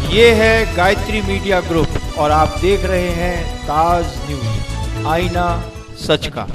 ये है Gayatri media group और आप देख रहे हैं ताज न्यूज, आईना सच का।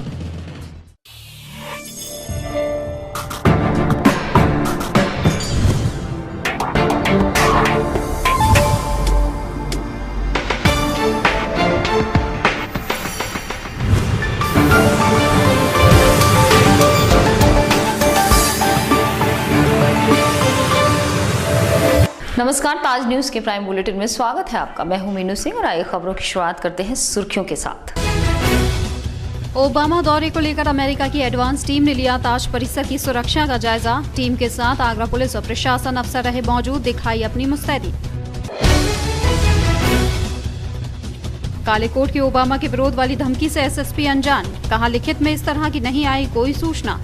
नमस्कार, ताज न्यूज के प्राइम बुलेटिन में स्वागत है आपका। मैं हूं मीनू सिंह और आइए खबरों की शुरुआत करते हैं सुर्खियों के साथ। ओबामा दौरे को लेकर अमेरिका की एडवांस टीम ने लिया ताज परिसर की सुरक्षा का जायजा। टीम के साथ आगरा पुलिस और प्रशासन अफसर रहे मौजूद, दिखाई अपनी मुस्तैदी। काले कोट के ओबामा के विरोध वाली धमकी से एसएसपी अनजान, कहा लिखित में इस तरह की नहीं आई कोई सूचना।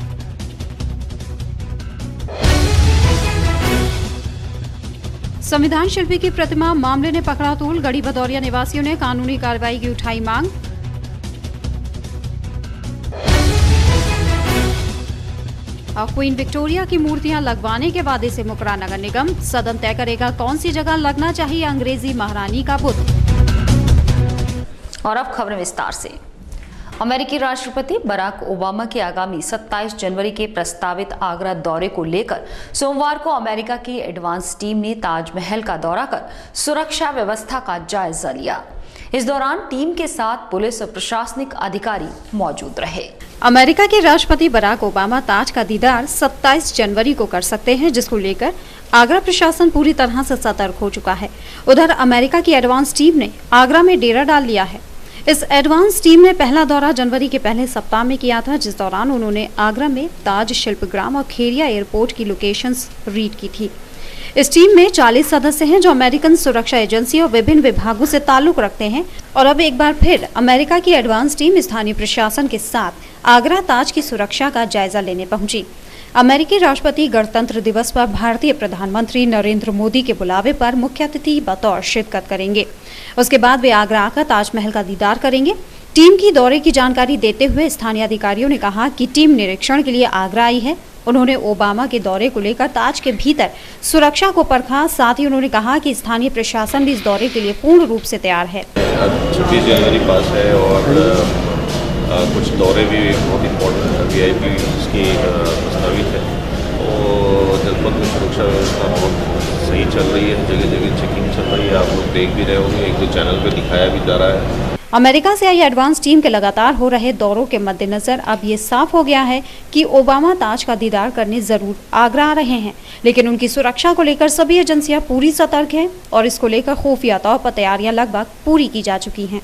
संविधान शिल्पी की प्रतिमा मामले ने पकड़ा तूल, गढ़ी भदौरिया निवासियों ने कानूनी कार्रवाई की उठाई मांग। और क्वीन विक्टोरिया की मूर्तियां लगवाने के वादे से मुकरा नगर निगम, सदन तय करेगा कौन सी जगह लगना चाहिए अंग्रेजी महारानी का बुत। और अब खबरें विस्तार से। अमेरिकी राष्ट्रपति बराक ओबामा के आगामी 27 जनवरी के प्रस्तावित आगरा दौरे को लेकर सोमवार को अमेरिका की एडवांस टीम ने ताजमहल का दौरा कर सुरक्षा व्यवस्था का जायजा लिया। इस दौरान टीम के साथ पुलिस और प्रशासनिक अधिकारी मौजूद रहे। अमेरिका के राष्ट्रपति बराक ओबामा ताज का दीदार 27 जनवरी को कर सकते हैं, जिसको लेकर आगरा प्रशासन पूरी तरह से सतर्क हो चुका है। उधर अमेरिका की एडवांस टीम ने आगरा में डेरा डाल लिया है। इस एडवांस टीम ने पहला दौरा जनवरी के पहले सप्ताह में किया था, जिस दौरान उन्होंने आगरा में ताज शिल्पग्राम और खेरिया एयरपोर्ट की लोकेशंस रीड की थी। इस टीम में 40 सदस्य हैं जो अमेरिकन सुरक्षा एजेंसी और विभिन्न विभागों से ताल्लुक रखते हैं। और अब एक बार फिर अमेरिका की एडवांस टीम स्थानीय प्रशासन के साथ आगरा ताज की सुरक्षा का जायजा लेने पहुंची। अमेरिकी राष्ट्रपति गणतंत्र दिवस पर भारतीय प्रधानमंत्री नरेंद्र मोदी के बुलावे पर मुख्य अतिथि बतौर शिरकत करेंगे। उसके बाद वे आगरा आकर ताजमहल का दीदार करेंगे। टीम की दौरे की जानकारी देते हुए स्थानीय अधिकारियों ने कहा कि टीम निरीक्षण के लिए आगरा आई है। उन्होंने ओबामा के दौरे को लेकर ताज के भीतर सुरक्षा को परखा। साथ ही उन्होंने कहा कि स्थानीय प्रशासन भी इस दौरे के लिए पूर्ण रूप से तैयार है। 26 जनवरी पास है और कुछ दौरे भी बहुत इम्पोर्टेंट VIP की प्रस्तावित है और जनपद में सुरक्षा व्यवस्था बहुत सही चल रही है। जगह जगह चेकिंग चल रही है, आप लोग देख भी रहे होंगे, एक दो चैनल पे दिखाया भी जा रहा है। अमेरिका से आई एडवांस टीम के लगातार हो रहे दौरों के मद्देनजर अब ये साफ हो गया है कि ओबामा ताज का दीदार करने जरूर आगरा आ रहे हैं, लेकिन उनकी सुरक्षा को लेकर सभी एजेंसियां पूरी सतर्क हैं और इसको लेकर खुफिया तौर पर तैयारियां लगभग पूरी की जा चुकी हैं।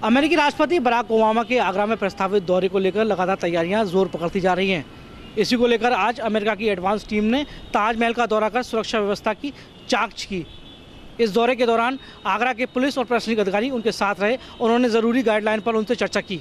अमेरिकी राष्ट्रपति बराक ओबामा के आगरा में प्रस्तावित दौरे को लेकर लगातार तैयारियां जोर पकड़ती जा रही हैं। इसी को लेकर आज अमेरिका की एडवांस टीम ने ताजमहल का दौरा कर सुरक्षा व्यवस्था की जांच की। इस दौरे के दौरान आगरा के पुलिस और प्रशासनिक अधिकारी उनके साथ रहे। उन्होंने ज़रूरी गाइडलाइन पर उनसे चर्चा की।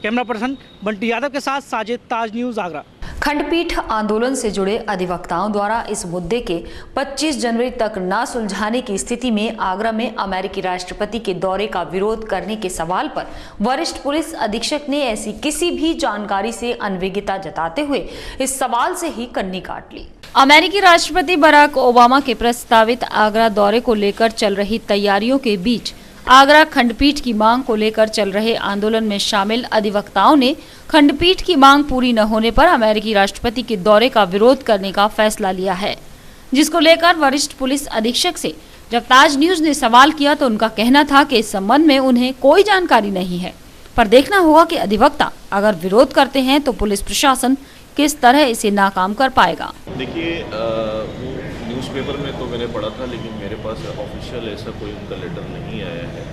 कैमरा पर्सन बंटी यादव के साथ साजिद, ताज न्यूज़ आगरा। खंडपीठ आंदोलन से जुड़े अधिवक्ताओं द्वारा इस मुद्दे के 25 जनवरी तक न सुलझाने की स्थिति में आगरा में अमेरिकी राष्ट्रपति के दौरे का विरोध करने के सवाल पर वरिष्ठ पुलिस अधीक्षक ने ऐसी किसी भी जानकारी से अनभिज्ञता जताते हुए इस सवाल से ही कन्नी काट ली। अमेरिकी राष्ट्रपति बराक ओबामा के प्रस्तावित आगरा दौरे को लेकर चल रही तैयारियों के बीच आगरा खंडपीठ की मांग को लेकर चल रहे आंदोलन में शामिल अधिवक्ताओं ने खंडपीठ की मांग पूरी न होने पर अमेरिकी राष्ट्रपति के दौरे का विरोध करने का फैसला लिया है, जिसको लेकर वरिष्ठ पुलिस अधीक्षक से जब ताज न्यूज ने सवाल किया तो उनका कहना था कि इस संबंध में उन्हें कोई जानकारी नहीं है, पर देखना होगा कि अधिवक्ता अगर विरोध करते हैं तो पुलिस प्रशासन किस तरह इसे नाकाम कर पाएगा। देखिए, न्यूज़पेपर में तो मैंने पढ़ा था, लेकिन मेरे पास ऑफिशियल ऐसा कोई उनका लेटर नहीं आया है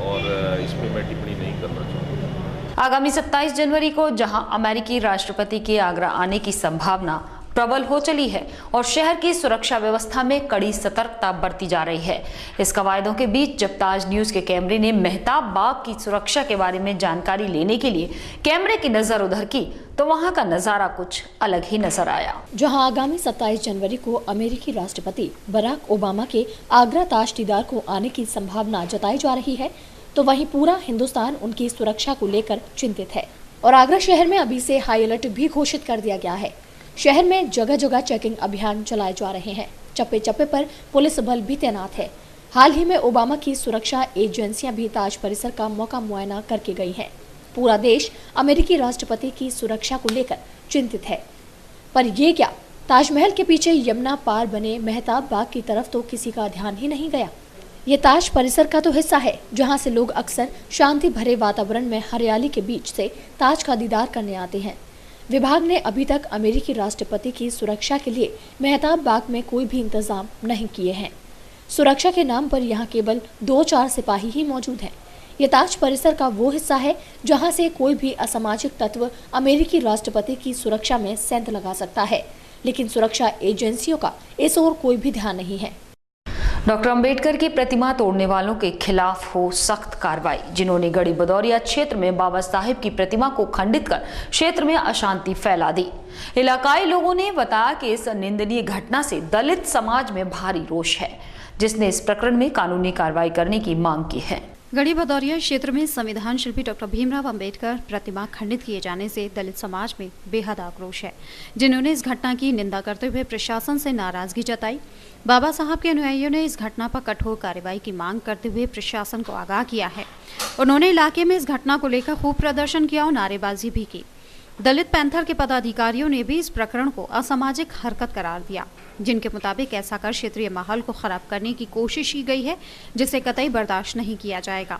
और इस पर मैं टिप्पणी नहीं करना चाहूँगा। आगामी 27 जनवरी को जहां अमेरिकी राष्ट्रपति के आगरा आने की संभावना प्रबल हो चली है और शहर की सुरक्षा व्यवस्था में कड़ी सतर्कता बरती जा रही है, इस कवायदों के बीच जब ताज न्यूज के कैमरे ने मेहताब बाग की सुरक्षा के बारे में जानकारी लेने के लिए कैमरे की नजर उधर की तो वहां का नजारा कुछ अलग ही नजर आया। जहां आगामी 27 जनवरी को अमेरिकी राष्ट्रपति बराक ओबामा के आगरा ताज दीदार को आने की संभावना जताई जा रही है, तो वहीं पूरा हिंदुस्तान उनकी सुरक्षा को लेकर चिंतित है और आगरा शहर में अभी से हाई अलर्ट भी घोषित कर दिया गया है। शहर में जगह जगह चेकिंग अभियान चलाए जा रहे हैं। चप्पे चप्पे पर पुलिस बल भी तैनात है। हाल ही में ओबामा की सुरक्षा एजेंसियां भी ताज परिसर का मौका मुआयना करके गई हैं। पूरा देश अमेरिकी राष्ट्रपति की सुरक्षा को लेकर चिंतित है, पर ये क्या, ताजमहल के पीछे यमुना पार बने मेहताब बाग की तरफ तो किसी का ध्यान ही नहीं गया। ये ताज परिसर का तो हिस्सा है जहां से लोग अक्सर शांति भरे वातावरण में हरियाली के बीच से ताज का दीदार करने आते हैं। विभाग ने अभी तक अमेरिकी राष्ट्रपति की सुरक्षा के लिए मेहताब बाग में कोई भी इंतजाम नहीं किए हैं। सुरक्षा के नाम पर यहाँ केवल 2-4 सिपाही ही मौजूद हैं। ये ताज परिसर का वो हिस्सा है जहाँ से कोई भी असामाजिक तत्व अमेरिकी राष्ट्रपति की सुरक्षा में सेंध लगा सकता है, लेकिन सुरक्षा एजेंसियों का इस ओर कोई भी ध्यान नहीं है। डॉक्टर अंबेडकर की प्रतिमा तोड़ने वालों के खिलाफ हो सख्त कार्रवाई। जिन्होंने गढ़ी बदौरिया क्षेत्र में बाबा साहेब की प्रतिमा को खंडित कर क्षेत्र में अशांति फैला दी। इलाकाई लोगों ने बताया कि इस निंदनीय घटना से दलित समाज में भारी रोष है, जिसने इस प्रकरण में कानूनी कार्रवाई करने की मांग की है। गढ़ी बदौरिया क्षेत्र में संविधान शिल्पी डॉक्टर भीमराव अंबेडकर प्रतिमा खंडित किए जाने से दलित समाज में बेहद आक्रोश है, जिन्होंने इस घटना की निंदा करते हुए प्रशासन से नाराजगी जताई। बाबा साहब के अनुयायियों ने इस घटना पर कठोर कार्रवाई की मांग करते हुए प्रशासन को आगाह किया है। उन्होंने इलाके में इस घटना को लेकर खूब प्रदर्शन किया और नारेबाजी भी की। दलित पैंथर के पदाधिकारियों ने भी इस प्रकरण को असामाजिक हरकत करार दिया, जिनके मुताबिक ऐसा कर क्षेत्रीय माहौल को खराब करने की कोशिश की गई है, जिसे कतई बर्दाश्त नहीं किया जाएगा।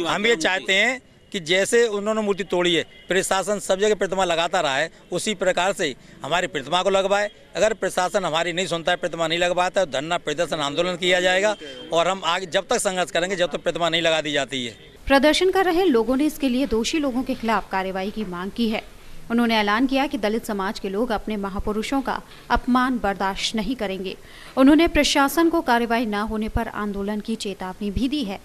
हम ये चाहते हैं कि जैसे उन्होंने मूर्ति तोड़ी है, प्रशासन सब जगह प्रतिमा लगाता रहा है, उसी प्रकार से हमारी प्रतिमा को लगवाए। अगर प्रशासन हमारी नहीं सुनता है, प्रतिमा नहीं लगवाता है, तो धरना प्रदर्शन आंदोलन किया जाएगा और हम आगे जब तक संघर्ष करेंगे जब तक प्रतिमा नहीं लगा दी जाती है। प्रदर्शन कर रहे लोगों ने इसके लिए दोषी लोगों के खिलाफ कार्रवाई की मांग की है। उन्होंने ऐलान किया कि दलित समाज के लोग अपने महापुरुषों का अपमान बर्दाश्त नहीं करेंगे। उन्होंने प्रशासन को कार्रवाई न होने पर आंदोलन की चेतावनी भी दी है।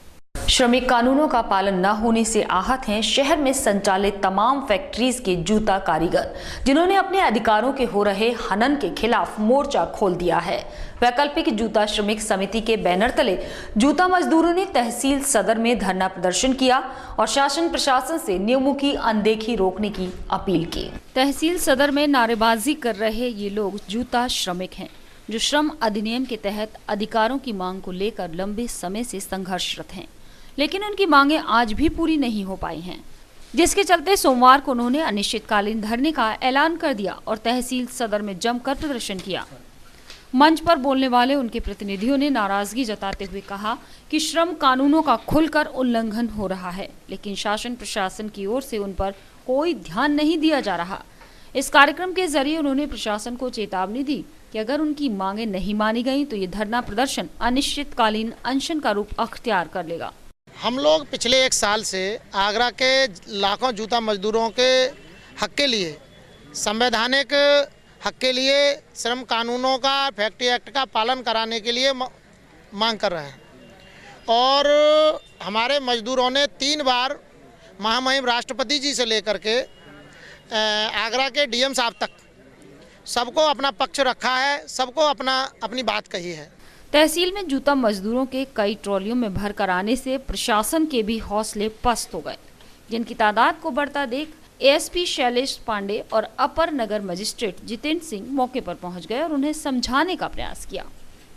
श्रमिक कानूनों का पालन न होने से आहत हैं शहर में संचालित तमाम फैक्ट्रीज के जूता कारीगर, जिन्होंने अपने अधिकारों के हो रहे हनन के खिलाफ मोर्चा खोल दिया है। वैकल्पिक जूता श्रमिक समिति के बैनर तले जूता मजदूरों ने तहसील सदर में धरना प्रदर्शन किया और शासन प्रशासन से नियमों की अनदेखी रोकने की अपील की। तहसील सदर में नारेबाजी कर रहे ये लोग जूता श्रमिक हैं, जो श्रम अधिनियम के तहत अधिकारों की मांग को लेकर लंबे समय से संघर्षरत हैं, लेकिन उनकी मांगें आज भी पूरी नहीं हो पाई हैं, जिसके चलते सोमवार को उन्होंने अनिश्चितकालीन धरने का ऐलान कर दिया और तहसील सदर में जमकर प्रदर्शन किया। मंच पर बोलने वाले उनके प्रतिनिधियों ने नाराजगी जताते हुए कहा कि श्रम कानूनों का खुलकर उल्लंघन हो रहा है, लेकिन शासन प्रशासन की ओर से उन पर कोई ध्यान नहीं दिया जा रहा। इस कार्यक्रम के जरिए उन्होंने प्रशासन को चेतावनी दी कि अगर उनकी मांगें नहीं मानी गई तो ये धरना प्रदर्शन अनिश्चितकालीन अनशन का रूप अख्तियार कर लेगा। हम लोग पिछले 1 साल से आगरा के लाखों जूता मजदूरों के हक के लिए, संवैधानिक हक के लिए, श्रम कानूनों का, फैक्ट्री एक्ट का पालन कराने के लिए मांग कर रहे हैं। और हमारे मजदूरों ने 3 बार महामहिम राष्ट्रपति जी से लेकर के आगरा के डीएम साहब तक सबको अपना पक्ष रखा है, सबको अपनी बात कही है। तहसील में जूता मजदूरों के कई ट्रॉलियों में भर कर आने से प्रशासन के भी हौसले पस्त हो गए, जिनकी तादाद को बढ़ता देख एएसपी शैलेश पांडे और अपर नगर मजिस्ट्रेट जितेंद्र सिंह मौके पर पहुंच गए और उन्हें समझाने का प्रयास किया।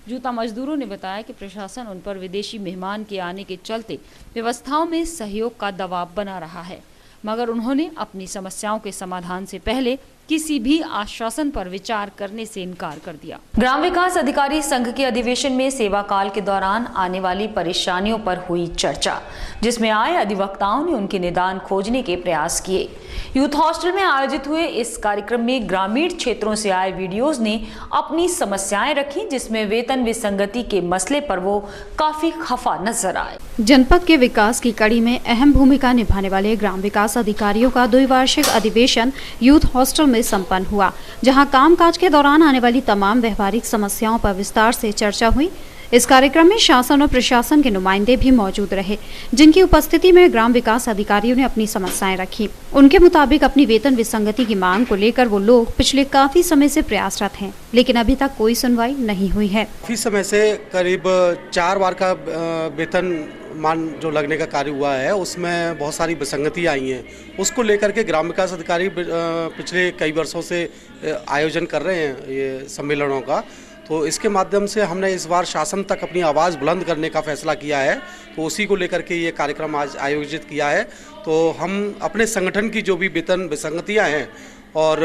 जूता मजदूरों ने बताया कि प्रशासन उन पर विदेशी मेहमान के आने के चलते व्यवस्थाओं में सहयोग का दबाव बना रहा है, मगर उन्होंने अपनी समस्याओं के समाधान से पहले किसी भी आश्वासन पर विचार करने से इनकार कर दिया। ग्राम विकास अधिकारी संघ के अधिवेशन में सेवा काल के दौरान आने वाली परेशानियों पर हुई चर्चा, जिसमें आए अधिवक्ताओं ने उनके निदान खोजने के प्रयास किए। यूथ हॉस्टल में आयोजित हुए इस कार्यक्रम में ग्रामीण क्षेत्रों से आए वीडियोज ने अपनी समस्याएं रखी, जिसमें वेतन विसंगति के मसले पर वो काफी खफा नजर आए। जनपद के विकास की कड़ी में अहम भूमिका निभाने वाले ग्राम विकास अधिकारियों का द्विवार्षिक अधिवेशन यूथ हॉस्टल में संपन्न हुआ, जहां कामकाज के दौरान आने वाली तमाम व्यवहारिक समस्याओं पर विस्तार से चर्चा हुई। इस कार्यक्रम में शासन और प्रशासन के नुमाइंदे भी मौजूद रहे, जिनकी उपस्थिति में ग्राम विकास अधिकारियों ने अपनी समस्याएं रखी। उनके मुताबिक अपनी वेतन विसंगति की मांग को लेकर वो लोग पिछले काफी समय से प्रयासरत हैं, लेकिन अभी तक कोई सुनवाई नहीं हुई है। काफी समय से करीब 4 बार का वेतन मान जो लगने का कार्य हुआ है, उसमें बहुत सारी विसंगति आई हैं। उसको लेकर के ग्राम विकास अधिकारी पिछले कई वर्षों से आयोजन कर रहे हैं ये सम्मेलनों का। तो इसके माध्यम से हमने इस बार शासन तक अपनी आवाज़ बुलंद करने का फैसला किया है। तो उसी को लेकर के ये कार्यक्रम आज आयोजित किया है। तो हम अपने संगठन की जो भी वेतन विसंगतियाँ हैं और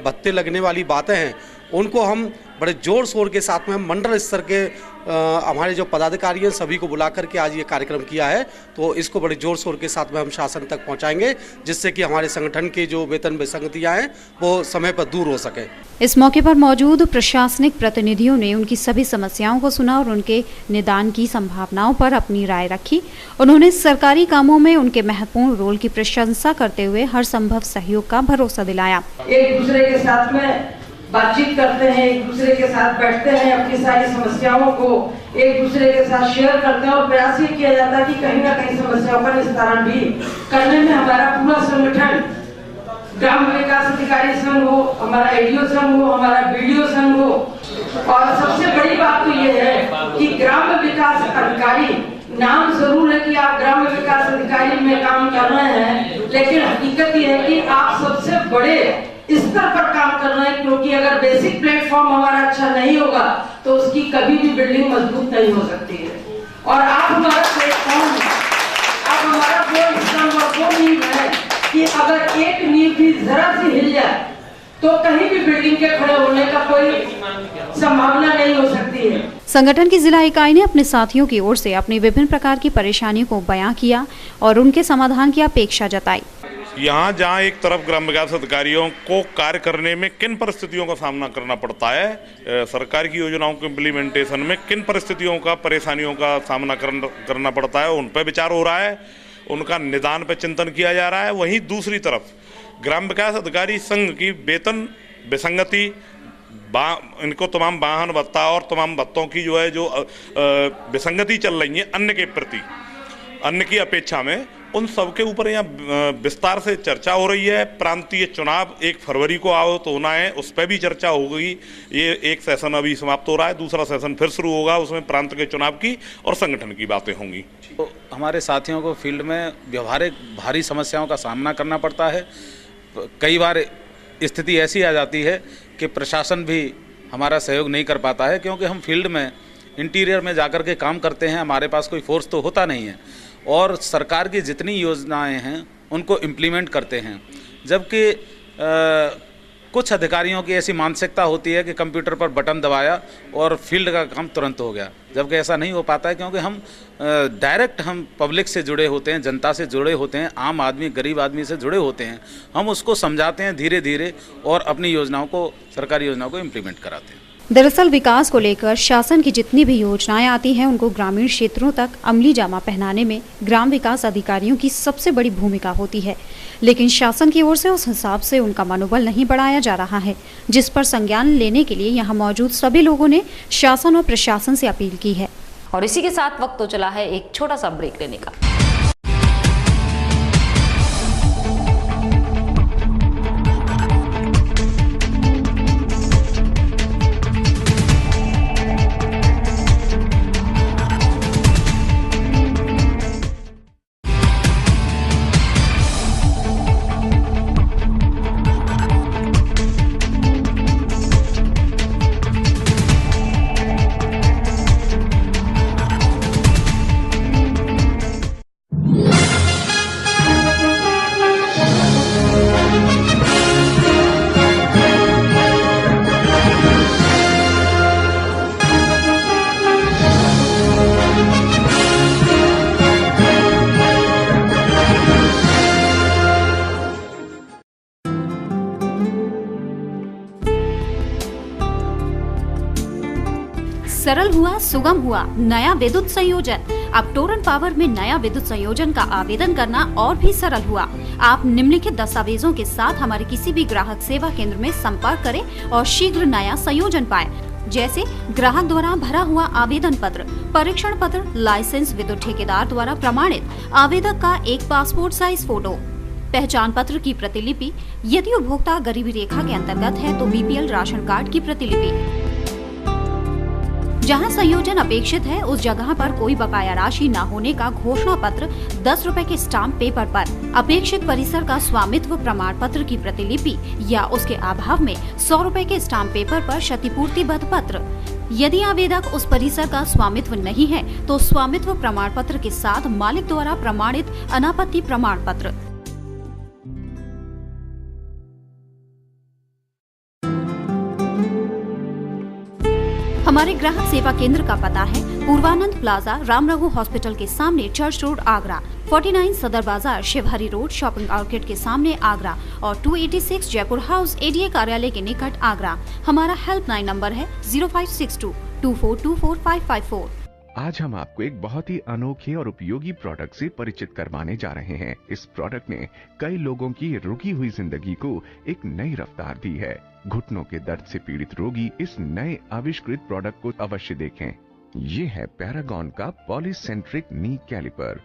भत्ते लगने वाली बातें हैं, उनको हम बड़े जोर शोर के साथ में हम मंडल स्तर के हमारे जो पदाधिकारी हैं सभी को बुला करके आज ये कार्यक्रम किया है। तो इसको बड़े जोर शोर के साथ में हम शासन तक पहुंचाएंगे, जिससे कि हमारे संगठन की जो वेतन विसंगतियां हैं वो समय पर दूर हो सके। इस मौके पर मौजूद प्रशासनिक प्रतिनिधियों ने उनकी सभी समस्याओं को सुना और उनके निदान की संभावनाओं पर अपनी राय रखी। उन्होंने सरकारी कामों में उनके महत्वपूर्ण रोल की प्रशंसा करते हुए हर संभव सहयोग का भरोसा दिलाया। एक दूसरे के साथ में बातचीत करते हैं, एक दूसरे के साथ बैठते हैं, अपनी सारी समस्याओं को एक दूसरे के साथ शेयर करते हैं और प्रयास ये किया जाता है कि कहीं ना कहीं समस्याओं का निस्तारण भी करने में हमारा पूरा संगठन, ग्राम विकास अधिकारी संघ हो, हमारा एडीओ संघ हो, हमारा बीडीओ संघ हो, और सबसे बड़ी बात तो ये है कि ग्राम विकास अधिकारी, नाम जरूर है कि आप ग्राम विकास अधिकारी में काम कर रहे हैं, लेकिन हकीकत ये है कि आप सबसे बड़े स्तर पर काम कर रहे हैं, क्योंकि अगर बेसिक प्लेटफॉर्म हमारा अच्छा नहीं होगा तो उसकी कभी भी बिल्डिंग मजबूत नहीं हो सकती है। और आप हमारा प्लेटफॉर्म, आप हमारा वो स्तंभ और वो नींव है कि अगर एक नींव भी जरा सी हिल जाए तो कहीं भी बिल्डिंग के खड़े होने का कोई संभावना नहीं हो सकती है। संगठन की जिला इकाई ने अपने साथियों की ओर से अपनी विभिन्न प्रकार की परेशानियों को बयां किया और उनके समाधान की अपेक्षा जताई। यहाँ जहाँ एक तरफ ग्राम विकास अधिकारियों को कार्य करने में किन परिस्थितियों का सामना करना पड़ता है, सरकार की योजनाओं के इम्प्लीमेंटेशन में किन परिस्थितियों का, परेशानियों का सामना करना पड़ता है, उन पर विचार हो रहा है, उनका निदान पर चिंतन किया जा रहा है। वहीं दूसरी तरफ ग्राम विकास अधिकारी संघ की वेतन विसंगति, इनको तमाम वाहन भत्ता और तमाम भत्तों की जो है जो विसंगति चल रही है अन्य के प्रति, अन्य की अपेक्षा में, उन सब के ऊपर यहाँ विस्तार से चर्चा हो रही है। प्रांतीय चुनाव 1 फरवरी को आओ तो होना है, उस पर भी चर्चा होगी। ये एक सेशन अभी समाप्त हो रहा है, दूसरा सेशन फिर शुरू होगा, उसमें प्रांत के चुनाव की और संगठन की बातें होंगी। तो हमारे साथियों को फील्ड में व्यवहारिक भारी समस्याओं का सामना करना पड़ता है। कई बार स्थिति ऐसी आ जाती है कि प्रशासन भी हमारा सहयोग नहीं कर पाता है, क्योंकि हम फील्ड में इंटीरियर में जाकर के काम करते हैं, हमारे पास कोई फोर्स तो होता नहीं है और सरकार की जितनी योजनाएं हैं उनको इम्प्लीमेंट करते हैं। जबकि कुछ अधिकारियों की ऐसी मानसिकता होती है कि कंप्यूटर पर बटन दबाया और फील्ड का काम तुरंत हो गया, जबकि ऐसा नहीं हो पाता है, क्योंकि हम डायरेक्ट हम पब्लिक से जुड़े होते हैं, जनता से जुड़े होते हैं, आम आदमी, गरीब आदमी से जुड़े होते हैं। हम उसको समझाते हैं धीरे धीरे और अपनी योजनाओं को, सरकारी योजनाओं को इम्प्लीमेंट कराते हैं। दरअसल विकास को लेकर शासन की जितनी भी योजनाएं आती हैं उनको ग्रामीण क्षेत्रों तक अमली जामा पहनाने में ग्राम विकास अधिकारियों की सबसे बड़ी भूमिका होती है, लेकिन शासन की ओर से उस हिसाब से उनका मनोबल नहीं बढ़ाया जा रहा है, जिस पर संज्ञान लेने के लिए यहाँ मौजूद सभी लोगों ने शासन और प्रशासन से अपील की है। और इसी के साथ वक्त तो चला है एक छोटा सा ब्रेक लेने का। सरल हुआ, सुगम हुआ नया विद्युत संयोजन। अब टोरन पावर में नया विद्युत संयोजन का आवेदन करना और भी सरल हुआ। आप निम्नलिखित दस्तावेजों के साथ हमारे किसी भी ग्राहक सेवा केंद्र में संपर्क करें और शीघ्र नया संयोजन पाएं, जैसे ग्राहक द्वारा भरा हुआ आवेदन पत्र, परीक्षण पत्र, लाइसेंस, विद्युत ठेकेदार द्वारा प्रमाणित आवेदक का एक पासपोर्ट साइज फोटो, पहचान पत्र की प्रतिलिपि, यदि उपभोक्ता गरीबी रेखा के अंतर्गत है तो बीपीएल राशन कार्ड की प्रतिलिपि, जहां संयोजन अपेक्षित है उस जगह पर कोई बकाया राशि न होने का घोषणा पत्र 10 रुपए के स्टाम्प पेपर पर, अपेक्षित परिसर का स्वामित्व प्रमाण पत्र की प्रतिलिपि या उसके अभाव में 100 रुपए के स्टाम्प पेपर पर क्षतिपूर्तिबद्ध पत्र। यदि आवेदक उस परिसर का स्वामित्व नहीं है तो स्वामित्व प्रमाण पत्र के साथ मालिक द्वारा प्रमाणित अनापत्ति प्रमाण पत्र। हमारे ग्राहक सेवा केंद्र का पता है पूर्वानंद प्लाजा, राम रघु हॉस्पिटल के सामने, चर्च रोड, आगरा, 49 सदर बाजार, शिवहरी रोड, शॉपिंग आउटलेट के सामने, आगरा और 286 जयपुर हाउस, एडीए कार्यालय के निकट, आगरा। हमारा हेल्पलाइन नंबर है 0562 2424 आज हम आपको एक बहुत ही अनोखे और उपयोगी प्रोडक्ट से परिचित करवाने जा रहे हैं। इस प्रोडक्ट ने कई लोगों की रुकी हुई जिंदगी को एक नई रफ्तार दी है। घुटनों के दर्द से पीड़ित रोगी इस नए आविष्कृत प्रोडक्ट को अवश्य देखें। ये है पैरागॉन का पॉलीसेंट्रिक नी कैलिपर।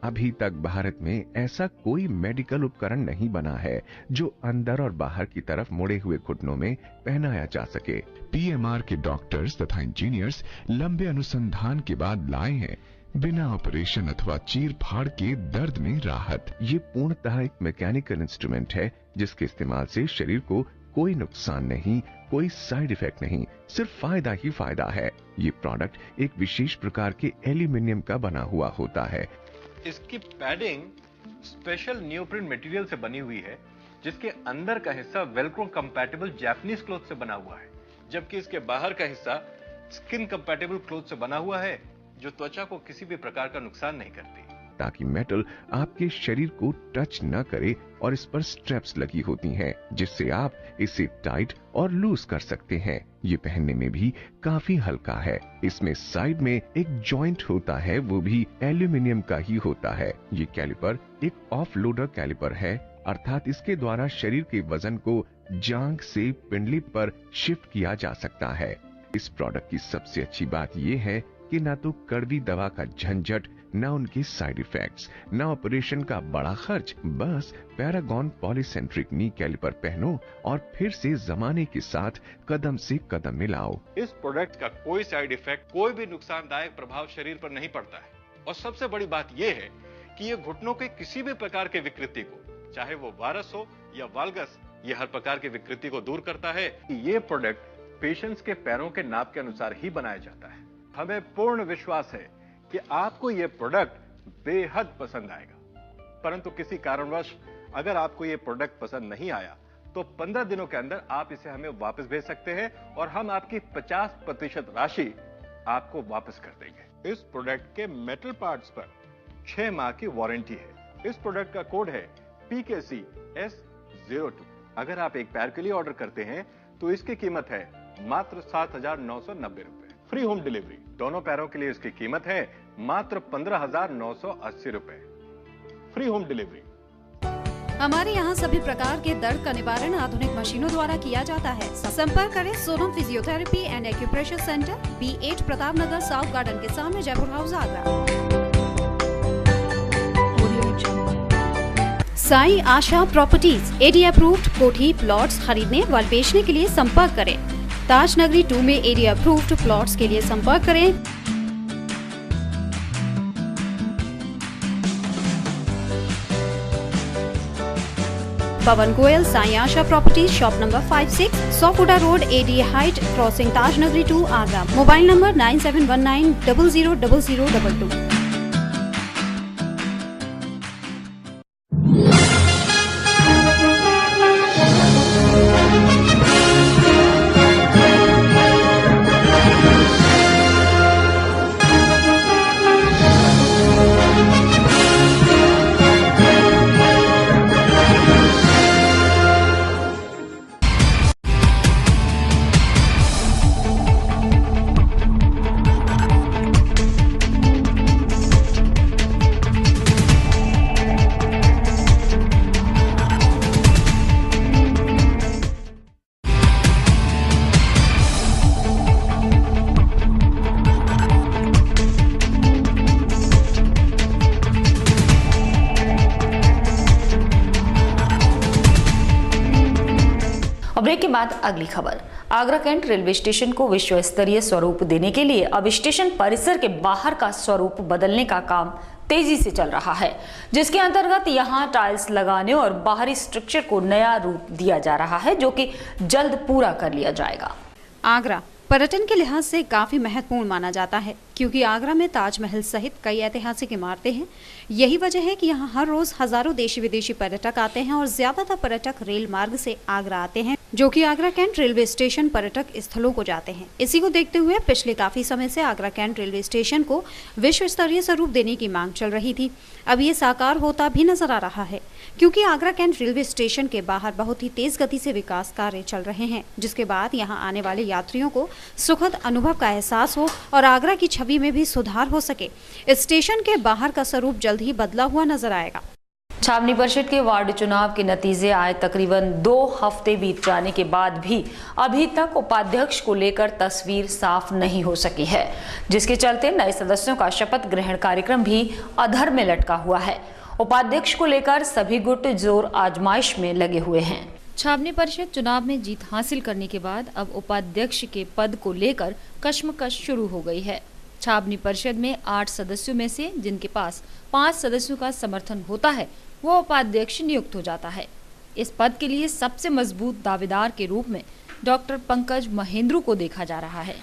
अभी तक भारत में ऐसा कोई मेडिकल उपकरण नहीं बना है जो अंदर और बाहर की तरफ मुड़े हुए घुटनों में पहनाया जा सके। पीएमआर के डॉक्टर्स तथा इंजीनियर्स लंबे अनुसंधान के बाद लाए हैं बिना ऑपरेशन अथवा चीर फाड़ के दर्द में राहत। ये पूर्णतः एक मैकेनिकल इंस्ट्रूमेंट है जिसके इस्तेमाल से शरीर को कोई नुकसान नहीं, कोई साइड इफेक्ट नहीं, सिर्फ फायदा ही फायदा है। ये प्रोडक्ट एक विशेष प्रकार के एल्यूमिनियम का बना हुआ होता है। इसकी पैडिंग स्पेशल नियोप्रिन मटेरियल से बनी हुई है, जिसके अंदर का हिस्सा वेलक्रो कंपैटिबल जापानीज क्लॉथ से बना हुआ है, जबकि इसके बाहर का हिस्सा स्किन कंपैटिबल क्लॉथ से बना हुआ है, जो त्वचा को किसी भी प्रकार का नुकसान नहीं करती, ताकि मेटल आपके शरीर को टच न करे। और इस पर स्ट्रैप्स लगी होती हैं, जिससे आप इसे टाइट और लूज कर सकते हैं। ये पहनने में भी काफी हल्का है। इसमें साइड में एक जॉइंट होता है, वो भी एल्यूमिनियम का ही होता है। ये कैलिपर एक ऑफ लोडर कैलिपर है, अर्थात इसके द्वारा शरीर के वजन को जांघ से पिंडली पर शिफ्ट किया जा सकता है। इस प्रोडक्ट की सबसे अच्छी बात यह है कि ना तो कड़वी दवा का झंझट, न उनके साइड इफेक्ट्स, न ऑपरेशन का बड़ा खर्च। बस पैरागॉन पॉलीसेंट्रिक नी कैलिपर पहनो और फिर से जमाने के साथ कदम से कदम मिलाओ। इस प्रोडक्ट का कोई साइड इफेक्ट, कोई भी नुकसानदायक प्रभाव शरीर पर नहीं पड़ता है। और सबसे बड़ी बात यह है कि ये घुटनों के किसी भी प्रकार के विकृति को, चाहे वो वायरस हो या वाल्गस, ये हर प्रकार की विकृति को दूर करता है। ये प्रोडक्ट पेशेंट्स के पैरों के नाप के अनुसार ही बनाया जाता है। हमें पूर्ण विश्वास है कि आपको यह प्रोडक्ट बेहद पसंद आएगा। परंतु किसी कारणवश अगर आपको यह प्रोडक्ट पसंद नहीं आया तो 15 दिनों के अंदर आप इसे हमें वापस भेज सकते हैं और हम आपकी 50% राशि आपको वापस कर देंगे। इस प्रोडक्ट के मेटल पार्ट्स पर 6 माह की वारंटी है। इस प्रोडक्ट का कोड है PKCS02। अगर आप एक पैर के लिए ऑर्डर करते हैं तो इसकी कीमत है मात्र 7,990 रुपए। Free home delivery. दोनों पैरों के लिए इसकी कीमत है मात्र 15,980 रुपए। Free home delivery. हमारे यहाँ सभी प्रकार के दर्द का निवारण आधुनिक मशीनों द्वारा किया जाता है। संपर्क करें Sonam physiotherapy and acupressure centre, B8 Pratap Nagar, south garden के सामने, Jaipur house, Agra. Sai Asha properties AD approved कोठी प्लॉट्स खरीदने व बेचने के लिए संपर्क करें। ताज नगरी 2 में एरिया अप्रूव्ड प्लॉट्स के लिए संपर्क करें। Pawan Goyal, Sai Asha properties, shop number 56, Sofuda road, AD height, crossing Taj Nagari 2, Agra. Mobile number 9719000022। Break के बाद अगली खबर। आगरा कैंट रेलवे स्टेशन को विश्व स्तरीय स्वरूप देने के लिए अब स्टेशन परिसर के बाहर का स्वरूप बदलने का काम तेजी से चल रहा है, जिसके अंतर्गत यहां टाइल्स लगाने और बाहरी स्ट्रक्चर को नया रूप दिया जा रहा है, जो कि जल्द पूरा कर लिया जाएगा। आगरा पर्यटन के लिहाज से काफी महत्वपूर्ण माना जाता है, क्योंकि आगरा में ताजमहल सहित कई ऐतिहासिक इमारतें हैं। यही वजह है कि यहाँ हर रोज हजारों देशी विदेशी पर्यटक आते हैं और ज्यादातर पर्यटक रेल मार्ग से आगरा आते हैं, जो कि आगरा कैंट रेलवे स्टेशन पर्यटक स्थलों को जाते हैं। इसी को देखते हुए पिछले काफी समय से आगरा कैंट रेलवे स्टेशन को विश्व स्तरीय स्वरूप देने की मांग चल रही थी। अब ये साकार होता भी नजर आ रहा है, क्योंकि आगरा कैंट रेलवे स्टेशन के बाहर बहुत ही तेज गति से विकास कार्य चल रहे हैं, जिसके बाद यहाँ आने वाले यात्रियों को सुखद अनुभव का एहसास हो और आगरा की छवि में भी सुधार हो सके। इस स्टेशन के बाहर का स्वरूप जल्द ही बदला हुआ नजर आएगा। छावनी परिषद के वार्ड चुनाव के नतीजे आए तकरीबन 2 हफ्ते बीत जाने के बाद भी अभी तक उपाध्यक्ष को लेकर तस्वीर साफ नहीं हो सकी है, जिसके चलते नए सदस्यों का शपथ ग्रहण कार्यक्रम भी अधर में लटका हुआ है। उपाध्यक्ष को लेकर सभी गुट जोर आजमाइश में लगे हुए हैं। छावनी परिषद चुनाव में जीत हासिल करने के बाद अब उपाध्यक्ष के पद को लेकर कश्मकश शुरू हो गई है। छावनी परिषद में 8 सदस्यों में से जिनके पास 5 सदस्यों का समर्थन होता है, वो उपाध्यक्ष नियुक्त हो जाता है। इस पद के लिए सबसे मजबूत दावेदार के रूप में डॉक्टर पंकज महेंद्रू को देखा जा रहा है,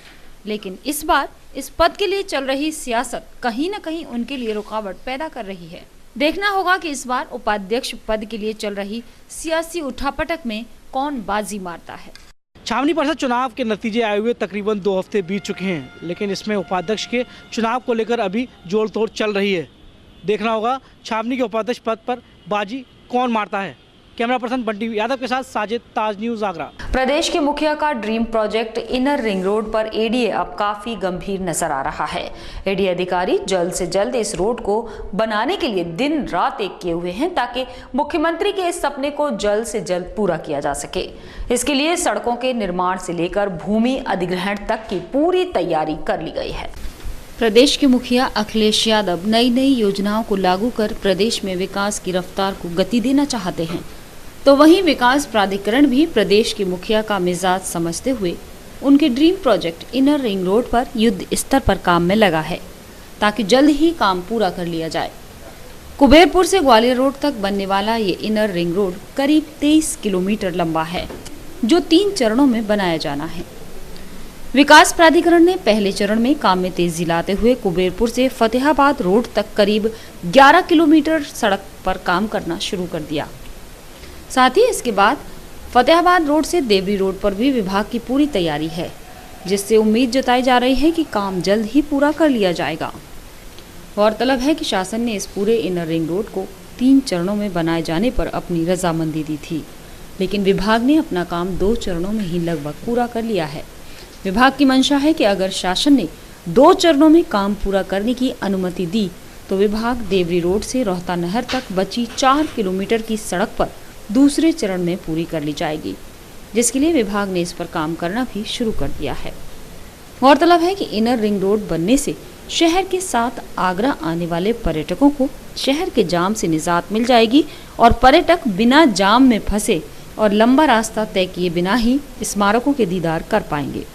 लेकिन इस बार इस पद के लिए चल रही सियासत कहीं न कहीं उनके लिए रुकावट पैदा कर रही है। देखना होगा कि इस बार उपाध्यक्ष पद के लिए चल रही सियासी उठापटक में कौन बाजी मारता है। छावनी परिषद चुनाव के नतीजे आए हुए तकरीबन 2 हफ्ते बीत चुके हैं, लेकिन इसमें उपाध्यक्ष के चुनाव को लेकर अभी जोड़ तोड़ चल रही है। देखना होगा छावनी के उपाध्यक्ष पद पर बाजी कौन मारता है। कैमरा पर्सन बंटी यादव के साथ साजिद, ताज न्यूज आगरा। प्रदेश के मुखिया का dream project inner ring road पर एडीए अब काफी गंभीर नजर आ रहा है। एडीए अधिकारी जल्द से जल्द इस रोड को बनाने के लिए दिन रात एक किए हुए हैं, ताकि मुख्यमंत्री के इस सपने को जल्द से जल्द पूरा किया जा सके। इसके लिए सड़कों के निर्माण से लेकर भूमि अधिग्रहण तक की पूरी तैयारी कर ली गई है। प्रदेश के मुखिया अखिलेश यादव नई नई योजनाओं को लागू कर प्रदेश में विकास की रफ्तार को गति देना चाहते हैं, तो वहीं विकास प्राधिकरण भी प्रदेश के मुखिया का मिजाज समझते हुए उनके dream project inner ring road पर युद्ध स्तर पर काम में लगा है, ताकि जल्द ही काम पूरा कर लिया जाए। कुबेरपुर से ग्वालियर रोड तक बनने वाला ये इनर रिंग रोड करीब 23 किलोमीटर लंबा है, जो 3 चरणों में बनाया जाना है। विकास प्राधिकरण ने पहले चरण में काम में तेजी लाते हुए कुबेरपुर से फतेहाबाद रोड तक करीब 11 किलोमीटर सड़क पर काम करना शुरू कर दिया। साथ ही इसके बाद फतेहाबाद रोड से देवरी रोड पर भी विभाग की पूरी तैयारी है, जिससे उम्मीद जताई जा रही है कि काम जल्द ही पूरा कर लिया जाएगा। गौरतलब है कि शासन ने इस पूरे इनर रिंग रोड को 3 चरणों में बनाए जाने पर अपनी रजामंदी दी थी, लेकिन विभाग ने अपना काम 2 चरणों में ही लगभग पूरा कर लिया है। विभाग की मंशा है कि अगर शासन ने 2 चरणों में काम पूरा करने की अनुमति दी, तो विभाग देवरी रोड से रोहता नहर तक बची 4 किलोमीटर की सड़क पर दूसरे चरण में पूरी कर ली जाएगी, जिसके लिए विभाग ने इस पर काम करना भी शुरू कर दिया है। गौरतलब है कि इनर रिंग रोड बनने से शहर के साथ आगरा आने वाले पर्यटकों को शहर के जाम से निजात मिल जाएगी और पर्यटक बिना जाम में फंसे और लंबा रास्ता तय किए बिना ही स्मारकों के दीदार कर पाएंगे।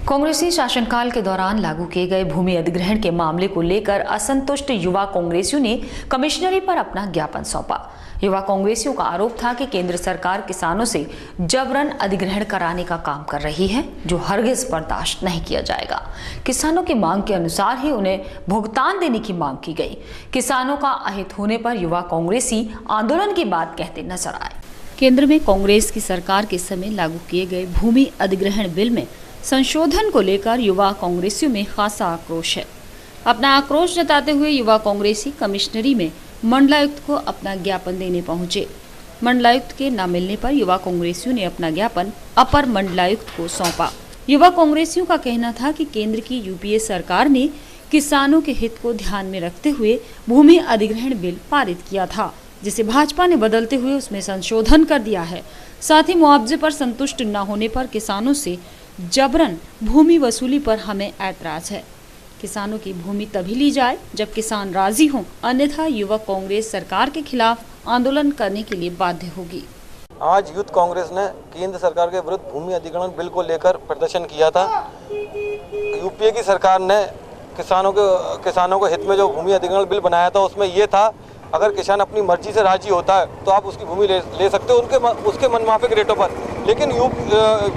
कांग्रेसी शासनकाल के दौरान लागू किए गए भूमि अधिग्रहण के मामले को लेकर असंतुष्ट युवा कांग्रेसियों ने कमिश्नरी पर अपना ज्ञापन सौंपा। युवा कांग्रेसियों का आरोप था कि केंद्र सरकार किसानों से जबरन अधिग्रहण कराने का काम कर रही है, जो हरगिज बर्दाश्त नहीं किया जाएगा। किसानों की मांग के अनुसार ही उन्हें भुगतान देने की मांग की गई। किसानों का अहित होने पर युवा कांग्रेसी आंदोलन की बात कहते नजर आए। केंद्र में कांग्रेस की सरकार के समय लागू किए गए भूमि अधिग्रहण बिल में संशोधन को लेकर युवा कांग्रेसियों में खासा आक्रोश है। अपना आक्रोश जताते हुए युवा कांग्रेसी कमिश्नरी में मंडलायुक्त को अपना ज्ञापन देने पहुंचे। मंडलायुक्त के न मिलने पर युवा कांग्रेसियों ने अपना ज्ञापन अपर मंडलायुक्त को सौंपा। युवा कांग्रेसियों का कहना था कि केंद्र की यूपीए सरकार ने किसानों के हित को ध्यान में रखते हुए भूमि अधिग्रहण बिल पारित किया था, जिसे भाजपा ने बदलते हुए उसमें संशोधन कर दिया है। साथ ही मुआवजे पर संतुष्ट न होने पर किसानों से जबरन भूमि वसूली पर हमें ऐतराज है। किसानों की भूमि तभी ली जाए जब किसान राजी हों, अन्यथा युवा कांग्रेस सरकार के खिलाफ आंदोलन करने के लिए बाध्य होगी। आज यूथ कांग्रेस ने केंद्र सरकार के विरुद्ध भूमि अधिग्रहण बिल को लेकर प्रदर्शन किया था। यूपीए की सरकार ने किसानों को हित में जो भूमि अधिग्रहण बिल बनाया था उसमें ये था, अगर किसान अपनी मर्जी से राजी होता है तो आप उसकी भूमि ले सकते हो उसके मनमाफिक रेटों पर। लेकिन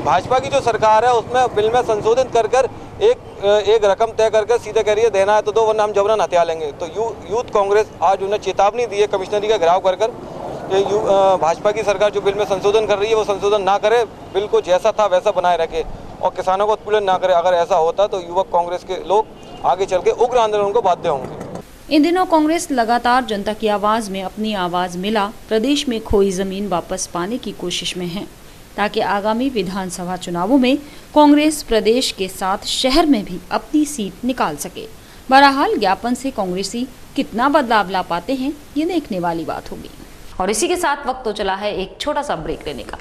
भाजपा की जो सरकार है उसमें बिल में संशोधन कर एक रकम तय करके सीधे कह रही है देना है तो दो, वरना हम जबरन हथिया लेंगे। तो यूथ कांग्रेस आज उन्हें चेतावनी दी है कमिश्नरी का घेराव कर भाजपा की सरकार जो बिल में संशोधन कर रही है वो संशोधन ना करे, बिल को जैसा था वैसा बनाए रखे और किसानों को उत्पीड़न ना करे। अगर ऐसा होता तो युवक कांग्रेस के लोग आगे चल के उग्र आंदोलन को बाध्य होंगे। इन दिनों कांग्रेस लगातार जनता की आवाज में अपनी आवाज मिला प्रदेश में खोई जमीन वापस पाने की कोशिश में है, ताकि आगामी विधानसभा चुनावों में कांग्रेस प्रदेश के साथ शहर में भी अपनी सीट निकाल सके। बहरहाल ज्ञापन से कांग्रेसी कितना बदलाव ला पाते हैं ये देखने वाली बात होगी। और इसी के साथ वक्त तो चला है एक छोटा सा ब्रेक लेने का।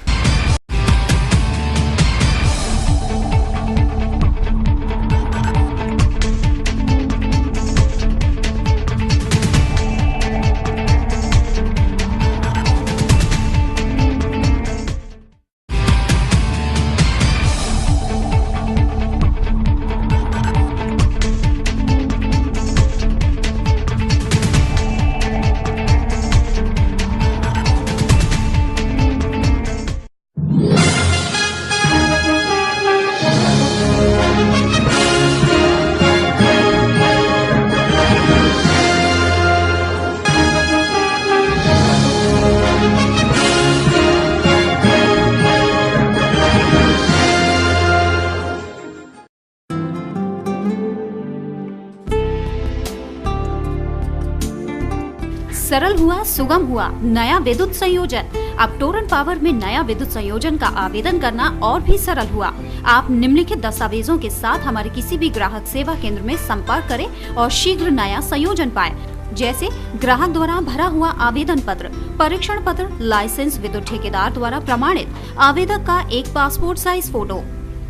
सरल हुआ, सुगम हुआ नया विद्युत संयोजन। अब टोरंट पावर में नया विद्युत संयोजन का आवेदन करना और भी सरल हुआ। आप निम्नलिखित दस्तावेजों के साथ हमारे किसी भी ग्राहक सेवा केंद्र में संपर्क करें और शीघ्र नया संयोजन पाएं, जैसे ग्राहक द्वारा भरा हुआ आवेदन पत्र, परीक्षण पत्र, लाइसेंस, विद्युत ठेकेदार द्वारा प्रमाणित, आवेदक का एक पासपोर्ट साइज फोटो,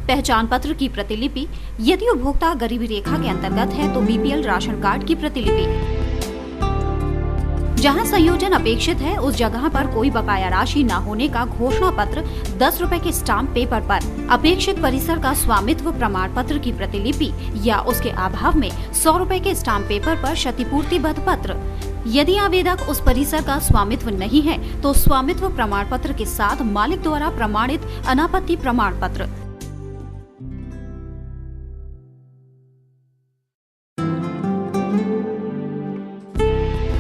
पहचान पत्र की प्रतिलिपि, यदि उपभोक्ता गरीबी रेखा के अंतर्गत है तो बीपीएल राशन कार्ड की प्रतिलिपि। जहां संयोजन अपेक्षित है उस जगह पर कोई बकाया राशि न होने का घोषणा पत्र 10 रुपए के स्टाम्प पेपर पर, अपेक्षित परिसर का स्वामित्व प्रमाण पत्र की प्रतिलिपि या उसके अभाव में 100 रुपए के स्टाम्प पेपर पर क्षतिपूर्तिबद्ध पत्र। यदि आवेदक उस परिसर का स्वामित्व नहीं है तो स्वामित्व प्रमाण पत्र के साथ मालिक द्वारा प्रमाणित अनापत्ति प्रमाण पत्र।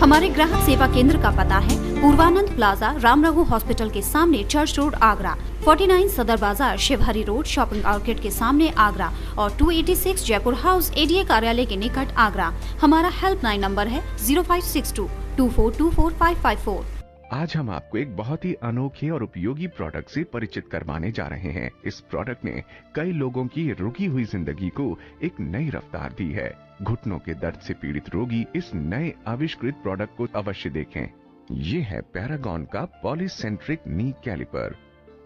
हमारे ग्राहक सेवा केंद्र का पता है पूर्वानंद प्लाजा, राम रघु हॉस्पिटल के सामने, चर्च रोड, आगरा, 49 सदर बाजार, शिवहरी रोड, शॉपिंग आउटलेट के सामने, आगरा और 286 जयपुर हाउस, एडीए कार्यालय के निकट, आगरा। हमारा हेल्पलाइन नंबर है 0562 2424 आज हम आपको एक बहुत ही अनोखे और उपयोगी प्रोडक्ट से परिचित करवाने जा रहे हैं। इस प्रोडक्ट ने कई लोगों की रुकी हुई जिंदगी को एक नई रफ्तार दी है। घुटनों के दर्द से पीड़ित रोगी इस नए आविष्कृत प्रोडक्ट को अवश्य देखें। ये है पैरागॉन का पॉलीसेंट्रिक नी कैलिपर।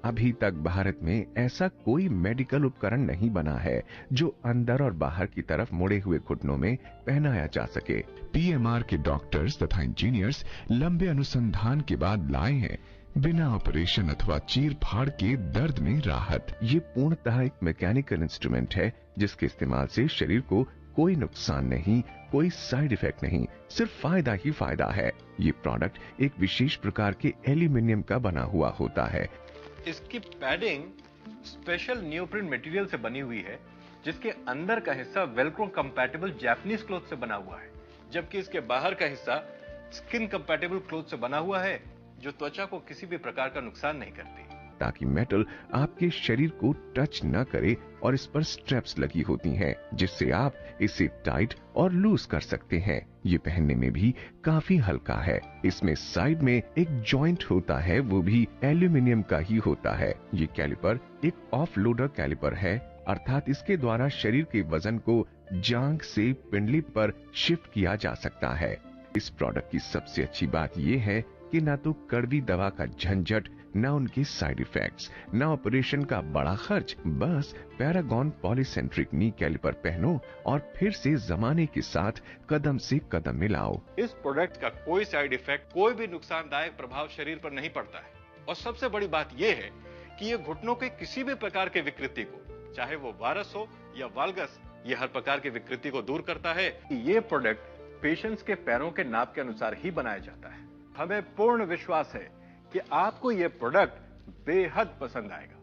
अभी तक भारत में ऐसा कोई मेडिकल उपकरण नहीं बना है जो अंदर और बाहर की तरफ मुड़े हुए घुटनों में पहनाया जा सके। पीएमआर के डॉक्टर्स तथा इंजीनियर्स लंबे अनुसंधान के बाद लाए हैं बिना ऑपरेशन अथवा चीर फाड़ के दर्द में राहत। ये पूर्णतः एक मैकेनिकल इंस्ट्रूमेंट है जिसके इस्तेमाल से शरीर को कोई नुकसान नहीं, कोई साइड इफेक्ट नहीं, सिर्फ फायदा ही फायदा है। ये प्रोडक्ट एक विशेष प्रकार के एल्यूमिनियम का बना हुआ होता है। इसकी पैडिंग स्पेशल नियोप्रिन मटेरियल से बनी हुई है, जिसके अंदर का हिस्सा वेलक्रो कंपैटिबल जापानीज क्लॉथ से बना हुआ है, जबकि इसके बाहर का हिस्सा स्किन कंपैटिबल क्लॉथ से बना हुआ है, जो त्वचा को किसी भी प्रकार का नुकसान नहीं करती, ताकि मेटल आपके शरीर को टच न करे और इस पर स्ट्रैप्स लगी होती हैं, जिससे आप इसे टाइट और लूज कर सकते हैं। ये पहनने में भी काफी हल्का है। इसमें साइड में एक जॉइंट होता है, वो भी एल्यूमिनियम का ही होता है। ये कैलिपर एक ऑफ लोडर कैलिपर है, अर्थात इसके द्वारा शरीर के वजन को जांघ से पिंडली पर शिफ्ट किया जा सकता है। इस प्रोडक्ट की सबसे अच्छी बात यह है कि ना तो कड़वी दवा का झंझट, न उनके साइड इफेक्ट्स, न ऑपरेशन का बड़ा खर्च। बस पैरागॉन पॉलीसेंट्रिक नी कैलिपर पहनो और फिर से जमाने के साथ कदम से कदम मिलाओ। इस प्रोडक्ट का कोई साइड इफेक्ट, कोई भी नुकसानदायक प्रभाव शरीर पर नहीं पड़ता है और सबसे बड़ी बात यह है कि ये घुटनों के किसी भी प्रकार के विकृति को, चाहे वो वायरस हो या वाल्गस, ये हर प्रकार की विकृति को दूर करता है। ये प्रोडक्ट पेशेंट्स के पैरों के नाप के अनुसार ही बनाया जाता है। हमें पूर्ण विश्वास है कि आपको ये प्रोडक्ट बेहद पसंद आएगा,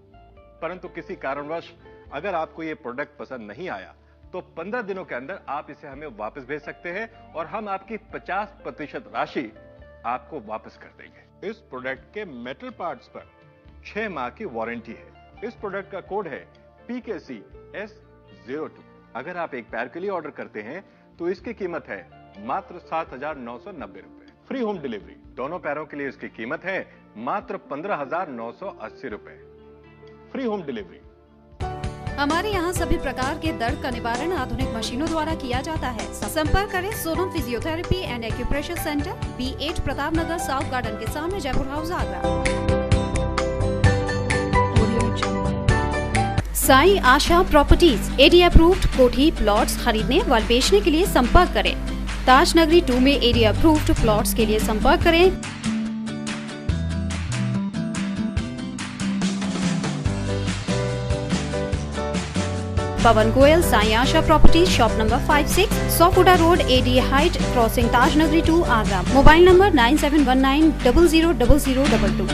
परंतु किसी कारणवश अगर आपको ये प्रोडक्ट पसंद नहीं आया तो 15 दिनों के अंदर आप इसे हमें वापस भेज सकते हैं और हम आपकी 50% राशि आपको वापस कर देंगे। इस प्रोडक्ट के मेटल पार्ट्स पर 6 माह की वारंटी है। इस प्रोडक्ट का कोड है PKCS02। अगर आप एक पैर के लिए ऑर्डर करते हैं तो इसकी कीमत है मात्र 7,990 रुपए। Free home delivery. दोनों पैरों के लिए इसकी कीमत है मात्र 15,980 रुपए। Free home delivery. हमारे यहाँ सभी प्रकार के दर्द का निवारण आधुनिक मशीनों द्वारा किया जाता है। संपर्क करें Sonam physiotherapy and acupressure centre, B8 Pratap Nagar, south garden के सामने, Jaipur house, Agra. Sai Asha properties AD approved कोठी प्लॉट्स खरीदने व बेचने के लिए संपर्क करें। ताज नगरी 2 में AD अप्रूव्ड प्लॉट्स के लिए संपर्क करें। Pawan Goyal, Sai Asha properties, shop number 56, Sofuda road, AD height, crossing Taj Nagari 2, Agra. Mobile number 9719000022।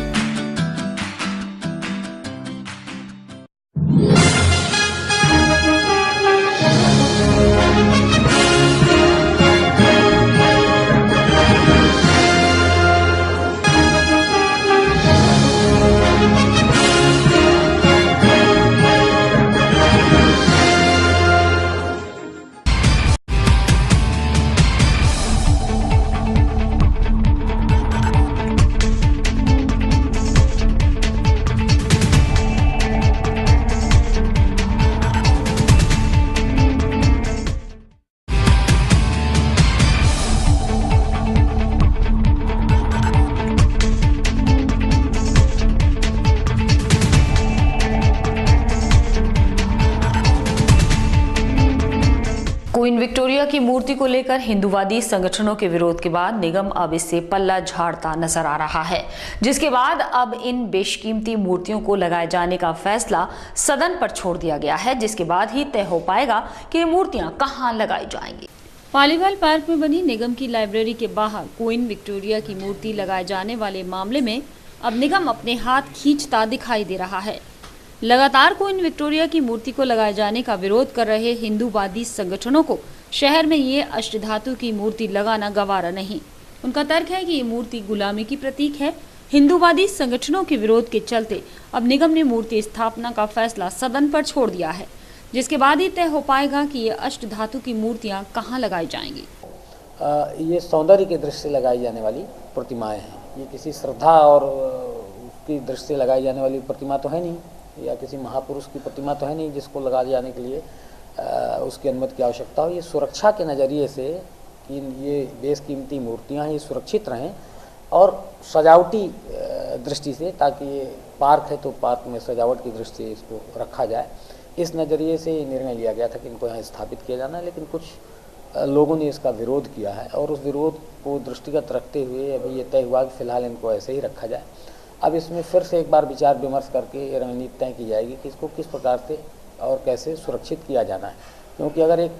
Queen Victoria की मूर्ति को लेकर हिंदूवादी संगठनों के विरोध के बाद निगम अब इससे पल्ला झाड़ता नजर आ रहा है, जिसके बाद अब इन बेशकीमती मूर्तियों को लगाए जाने का फैसला सदन पर छोड़ दिया गया है, जिसके बाद ही तय हो पाएगा कि ये मूर्तियां कहां लगाई जाएंगी। पालीवाल पार्क में बनी निगम की लाइब्रेरी के बाहर क्वीन विक्टोरिया की मूर्ति लगाए जाने वाले मामले में अब निगम अपने हाथ खींचता दिखाई दे रहा है। लगातार क्वीन विक्टोरिया की मूर्ति को लगाए जाने का विरोध कर रहे हिंदूवादी संगठनों को शहर में ये अष्टधातु की मूर्ति लगाना गवारा नहीं। उनका तर्क है कि ये मूर्ति गुलामी की प्रतीक है। हिंदूवादी संगठनों के विरोध के चलते अब निगम ने मूर्ति स्थापना का फैसला सदन पर छोड़ दिया है, जिसके बाद ही तय हो पाएगा कि ये अष्टधातु की मूर्तियां कहां लगाई जाएंगी। ये सौंदर्य की दृष्टि से लगाई जाने वाली प्रतिमाएं हैं। ये किसी श्रद्धा और उसकी दृष्टि से लगाई जाने वाली प्रतिमा तो है नहीं, या किसी महापुरुष की प्रतिमा तो है नहीं जिसको लगा जाने के लिए उसकी अनुमति की आवश्यकता हो। ये सुरक्षा के नज़रिए से कि ये बेशकीमती मूर्तियां ये सुरक्षित रहें और सजावटी दृष्टि से, ताकि ये पार्क है तो पार्क में सजावट की दृष्टि से इसको रखा जाए, इस नज़रिए से निर्णय लिया गया था कि इनको यहाँ स्थापित किया जाना है। लेकिन कुछ लोगों ने इसका विरोध किया है और उस विरोध को दृष्टिगत रखते हुए अभी ये तय हुआ कि फ़िलहाल इनको ऐसे ही रखा जाए। अब इसमें फिर से एक बार विचार विमर्श करके रणनीति तय की जाएगी कि इसको किस प्रकार से और कैसे सुरक्षित किया जाना है, क्योंकि अगर एक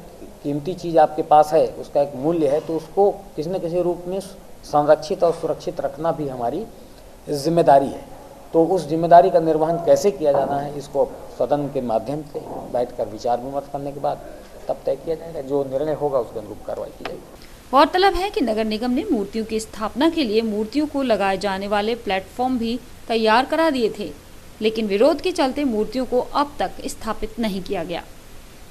कीमती चीज़ आपके पास है, उसका एक मूल्य है, तो उसको किसी न किसी रूप में संरक्षित और सुरक्षित रखना भी हमारी जिम्मेदारी है। तो उस जिम्मेदारी का निर्वहन कैसे किया जाना है, इसको सदन के माध्यम से बैठकर विचार विमर्श करने के बाद तब तय किया जाएगा। जो निर्णय होगा उसके अनुरूप कार्रवाई की जाएगी। गौरतलब है कि नगर निगम ने मूर्तियों की स्थापना के लिए मूर्तियों को लगाए जाने वाले प्लेटफॉर्म भी तैयार करा दिए थे, लेकिन विरोध के चलते मूर्तियों को अब तक स्थापित नहीं किया गया।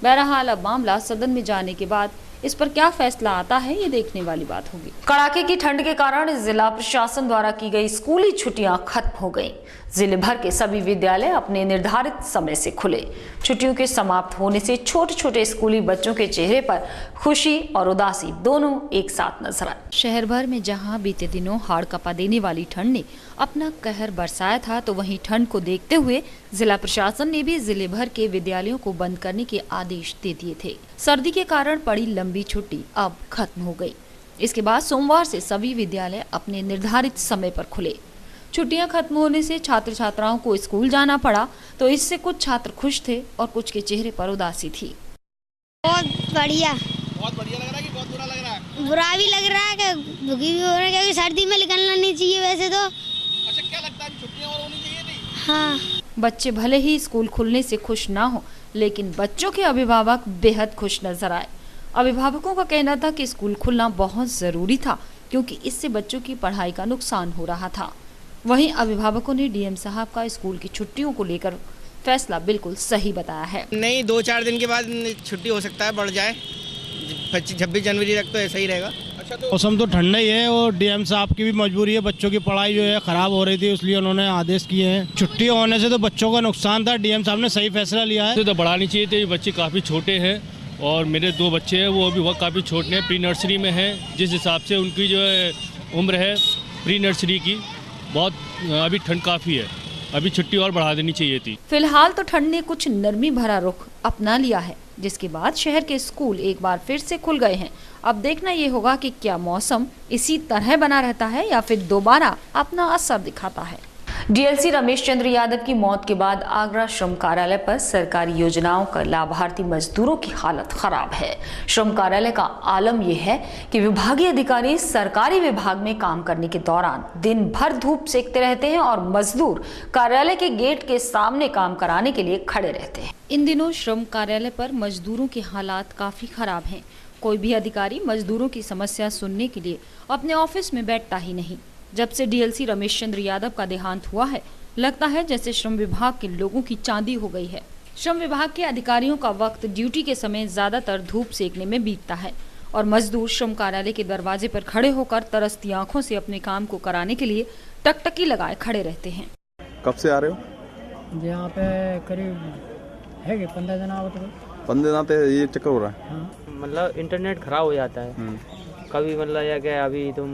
बहरहाल अब मामला सदन में जाने के बाद इस पर क्या फैसला आता है, ये देखने वाली बात होगी। कड़ाके की ठंड के कारण जिला प्रशासन द्वारा की गई स्कूली छुट्टियां खत्म हो गईं। जिले भर के सभी विद्यालय अपने निर्धारित समय से खुले। छुट्टियों के समाप्त होने से छोटे छोटे स्कूली बच्चों के चेहरे पर खुशी और उदासी दोनों एक साथ नजर आए। शहर भर में जहां बीते दिनों हाड़ कपा देने वाली ठंड ने अपना कहर बरसाया था, तो वहीं ठंड को देखते हुए जिला प्रशासन ने भी जिले भर के विद्यालयों को बंद करने के आदेश दे दिए थे। सर्दी के कारण पड़ी लंबी छुट्टी अब खत्म हो गई। इसके बाद सोमवार से सभी विद्यालय अपने निर्धारित समय पर खुले। छुट्टियां खत्म होने से छात्र छात्राओं को स्कूल जाना पड़ा, तो इससे कुछ छात्र खुश थे और कुछ के चेहरे पर उदासी थी। बहुत बढ़िया लग रहा है कि बहुत बुरा लग रहा है? बुरा भी लग रहा है कि दुखी भी हो रहा है, क्योंकि सर्दी में निकलना नहीं चाहिए वैसे तो। अच्छा, क्या लगता है छुट्टियां और होनी चाहिए थी? हाँ। बच्चे भले ही स्कूल खुलने से खुश ना हो, लेकिन बच्चों के अभिभावक बेहद खुश नजर आए। अभिभावकों का कहना था कि स्कूल खुलना बहुत जरूरी था, क्योंकि इससे बच्चों की पढ़ाई का नुकसान हो रहा था। वहीं अभिभावकों ने डीएम साहब का स्कूल की छुट्टियों को लेकर फैसला बिल्कुल सही बताया है। नहीं, 2-4 दिन के बाद छुट्टी हो सकता है, बढ़ जाए 26 जनवरी तक तो ऐसा ही रहेगा। अच्छा, तो मौसम तो ठंडा ही है और डीएम साहब की भी मजबूरी है, बच्चों की पढ़ाई जो है खराब हो रही थी, इसलिए उन्होंने आदेश किए हैं। छुट्टी होने से तो बच्चों का नुकसान था, डीएम साहब ने सही फैसला लिया है। तो बढ़ानी चाहिए थी, बच्चे काफ़ी छोटे हैं और मेरे 2 बच्चे हैं, वो अभी वह काफ़ी छोटे हैं, प्री नर्सरी में हैं। जिस हिसाब से उनकी जो है उम्र है प्री नर्सरी की, बहुत अभी ठंड काफ़ी है, अभी छुट्टी और बढ़ा देनी चाहिए थी। फिलहाल तो ठंड ने कुछ नरमी भरा रुख अपना लिया है, जिसके बाद शहर के स्कूल एक बार फिर से खुल गए हैं। अब देखना ये होगा कि क्या मौसम इसी तरह बना रहता है या फिर दोबारा अपना असर दिखाता है। डीएलसी रमेश चंद्र यादव की मौत के बाद आगरा श्रम कार्यालय पर सरकारी योजनाओं का लाभार्थी मजदूरों की हालत खराब है। श्रम कार्यालय का आलम यह है कि विभागीय अधिकारी सरकारी विभाग में काम करने के दौरान दिन भर धूप सेकते रहते हैं और मजदूर कार्यालय के गेट के सामने काम कराने के लिए खड़े रहते हैं। इन दिनों श्रम कार्यालय पर मजदूरों के हालात काफी खराब हैं। कोई भी अधिकारी मजदूरों की समस्या सुनने के लिए अपने ऑफिस में बैठता ही नहीं। जब से डीएलसी रमेश चंद्र यादव का देहांत हुआ है, लगता है जैसे श्रम विभाग के लोगों की चांदी हो गई है। श्रम विभाग के अधिकारियों का वक्त ड्यूटी के समय ज्यादातर धूप सेकने में बीतता है और मजदूर श्रम कार्यालय के दरवाजे पर खड़े होकर तरसती आंखों से अपने काम को कराने के लिए टकटकी लगाए खड़े रहते हैं। कब से आ रहे हो? यहाँ पे करीब है कि 15 दिन आ गए। 15 दिन ये चक्कर हो रहा है। हाँ। मतलब इंटरनेट खराब हो जाता है कभी, मतलब या क्या अभी तुम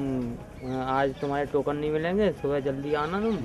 आज तुम्हारे टोकन नहीं मिलेंगे, सुबह जल्दी आना तुम,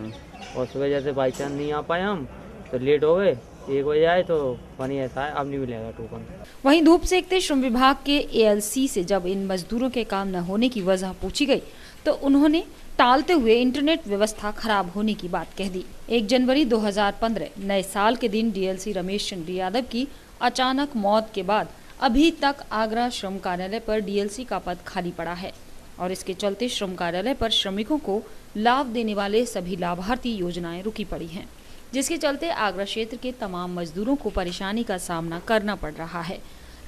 और सुबह जैसे बाई चांस नहीं आ पाए हम तो लेट हो गए, 1 बजे आए तो पानी ऐसा है अब नहीं मिलेगा टोकन। वहीं धूप सेकते श्रम विभाग के एएलसी से जब इन मजदूरों के काम न होने की वजह पूछी गई तो उन्होंने टालते हुए इंटरनेट व्यवस्था खराब होने की बात कह दी। 1 जनवरी 2015 नए साल के दिन डीएलसी रमेश चंद्र यादव की अचानक मौत के बाद अभी तक आगरा श्रम कार्यालय पर डीएलसी का पद खाली पड़ा है और इसके चलते श्रम कार्यालय पर श्रमिकों को लाभ देने वाले सभी लाभार्थी योजनाएं रुकी पड़ी हैं, जिसके चलते आगरा क्षेत्र के तमाम मजदूरों को परेशानी का सामना करना पड़ रहा है।